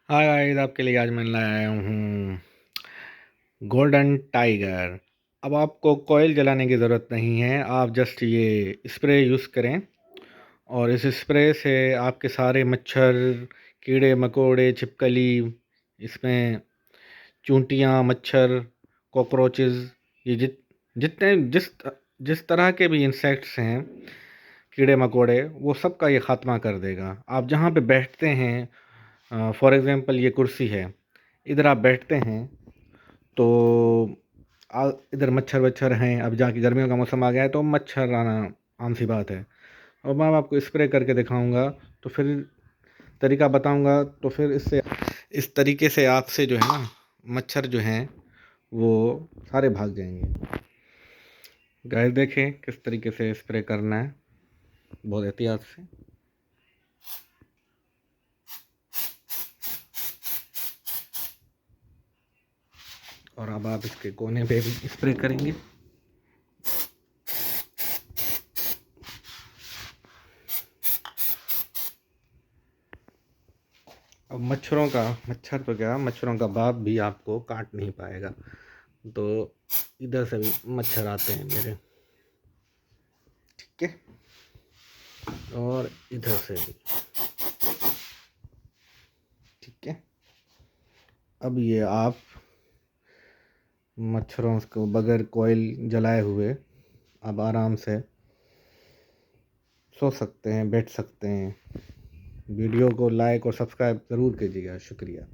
Hi guys, आपके लिए आज मैं लाया हूँ गोल्डन टाइगर। अब आपको कॉइल जलाने की ज़रूरत नहीं है, आप जस्ट ये स्प्रे यूज़ करें और इस स्प्रे से आपके सारे मच्छर, कीड़े मकोड़े, छिपकली, इसमें चूंटियाँ, मच्छर, कॉकरोचेस, ये जितने जिस तरह के भी इंसेक्ट्स हैं, कीड़े मकोड़े, वो सब का ये ख़ात्मा कर देगा। आप जहाँ पे बैठते हैं, फॉर एग्ज़ाम्पल ये कुर्सी है, इधर आप बैठते हैं तो इधर मच्छर वच्छर हैं। अब जाके गर्मियों का मौसम आ गया है तो मच्छर आना आम सी बात है। और मैं आपको स्प्रे करके दिखाऊंगा, तो फिर तरीका बताऊंगा, तो फिर इससे इस तरीके से आपसे जो है ना, मच्छर जो हैं वो सारे भाग जाएंगे। गाइस देखें किस तरीके से स्प्रे करना है, बहुत एहतियात से। और अब आप इसके कोने पे भी स्प्रे करेंगे। अब मच्छर तो क्या, मच्छरों का बाप भी आपको काट नहीं पाएगा। तो इधर से भी मच्छर आते हैं मेरे, ठीक है, और इधर से भी, ठीक है। अब ये आप मच्छरों को बगैर कोयल जलाए हुए अब आराम से सो सकते हैं, बैठ सकते हैं। वीडियो को लाइक और सब्सक्राइब ज़रूर कीजिएगा। शुक्रिया।